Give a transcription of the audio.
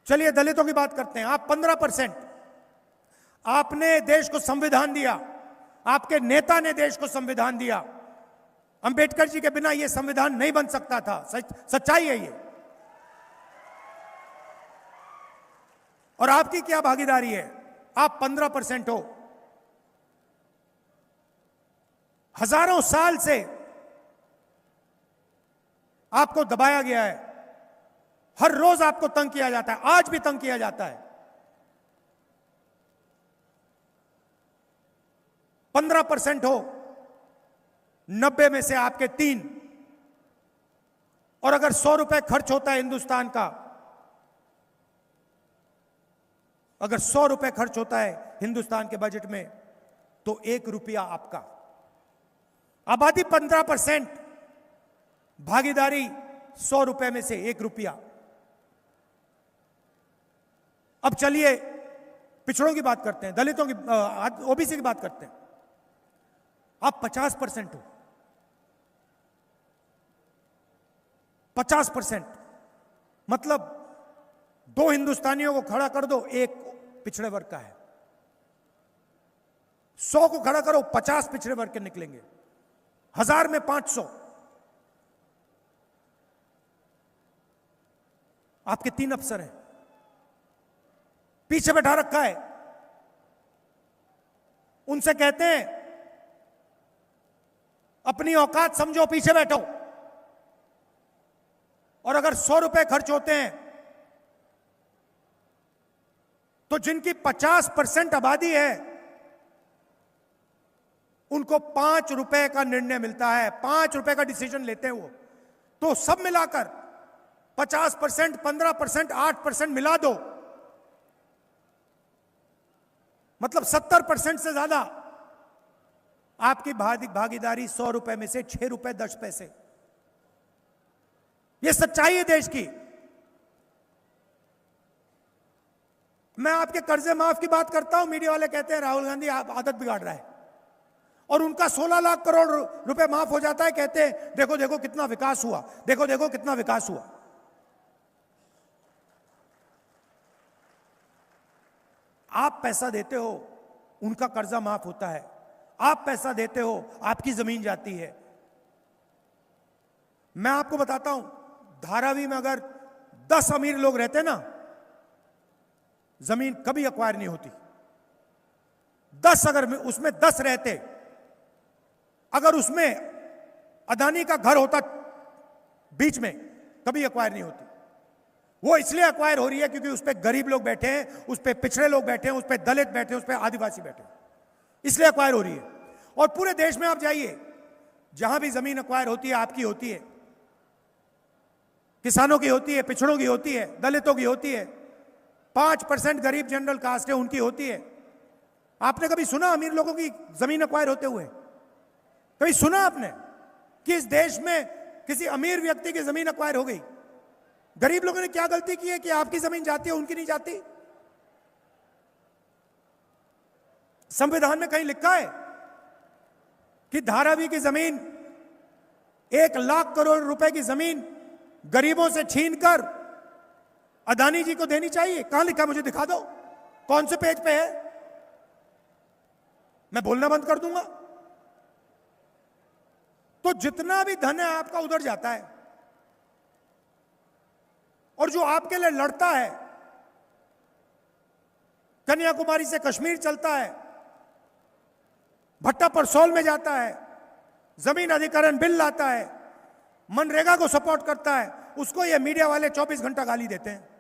चलिए दलितों की बात करते हैं। आप 15%, आपने देश को संविधान दिया, आपके नेता ने देश को संविधान दिया। अंबेडकर जी के बिना यह संविधान नहीं बन सकता था। सच्चाई है ये। और आपकी क्या भागीदारी है? आप 15% हो। हजारों साल से आपको दबाया गया है, हर रोज आपको तंग किया जाता है, आज भी तंग किया जाता है। 15% हो, 90 में से आपके 3। और अगर 100 रुपए खर्च होता है हिंदुस्तान का, अगर 100 रुपए खर्च होता है हिंदुस्तान के बजट में, तो 1 रुपया आपका। आबादी 15%, भागीदारी 100 रुपए में से 1 रुपया। अब चलिए पिछड़ों की बात करते हैं, दलितों की, ओबीसी की बात करते हैं। आप 50% हो। 50% मतलब 2 हिंदुस्तानियों को खड़ा कर दो, 1 पिछड़े वर्ग का है। 100 को खड़ा करो, 50 पिछड़े वर्ग के निकलेंगे। 1000 में 500। आपके 3 अफसर हैं, पीछे बैठा रखा है। उनसे कहते हैं अपनी औकात समझो, पीछे बैठो। और अगर 100 रुपए खर्च होते हैं तो जिनकी 50% आबादी है उनको 5 रुपए का निर्णय मिलता है, 5 रुपए का डिसीजन लेते हैं वो। तो सब मिलाकर 50%, 15%, 8% मिला दो, मतलब 70% से ज्यादा आपकी भागीदारी 100 रुपए में से 6 रुपए 10 पैसे। यह सच्चाई है देश की। मैं आपके कर्जे माफ की बात करता हूं, मीडिया वाले कहते हैं राहुल गांधी आप आदत बिगाड़ रहा है, और उनका 16 लाख करोड़ रुपए माफ हो जाता है, कहते हैं देखो देखो कितना विकास हुआ, देखो देखो कितना विकास हुआ। आप पैसा देते हो, उनका कर्जा माफ होता है। आप पैसा देते हो, आपकी जमीन जाती है। मैं आपको बताता हूं, धारावी में अगर 10 अमीर लोग रहते ना, जमीन कभी एक्वायर नहीं होती। 10 अगर उसमें 10 रहते, अगर उसमें अदानी का घर होता बीच में, कभी एक्वायर नहीं होती। वो इसलिए एक्वायर हो रही है क्योंकि उस पर गरीब लोग बैठे हैं, उस पर पिछड़े लोग बैठे हैं, उस पर दलित बैठे हैं, उस पर आदिवासी बैठे हैं, इसलिए एक्वायर हो रही है। और पूरे देश में आप जाइए, जहां भी जमीन एक्वायर होती है, आपकी होती है, किसानों की होती है, पिछड़ों की होती है, दलितों की होती है, 5% गरीब जनरल कास्ट है उनकी होती है। आपने कभी सुना अमीर लोगों की जमीन एक्वायर होते हुए? कभी सुना आपने कि इस देश में किसी अमीर व्यक्ति की जमीन एक्वायर हो गई? गरीब लोगों ने क्या गलती की है कि आपकी जमीन जाती है, उनकी नहीं जाती? संविधान में कहीं लिखा है कि धारावी की जमीन 1 लाख करोड़ रुपए की जमीन गरीबों से छीनकर अदानी जी को देनी चाहिए? कहां लिखा, मुझे दिखा दो, कौन से पेज पे है? मैं बोलना बंद कर दूंगा। तो जितना भी धन है आपका उधर जाता है, और जो आपके लिए लड़ता है, कन्याकुमारी से कश्मीर चलता है, भट्टा परसोल में जाता है, जमीन अधिग्रहण बिल लाता है, मनरेगा को सपोर्ट करता है, उसको ये मीडिया वाले 24 घंटा गाली देते हैं।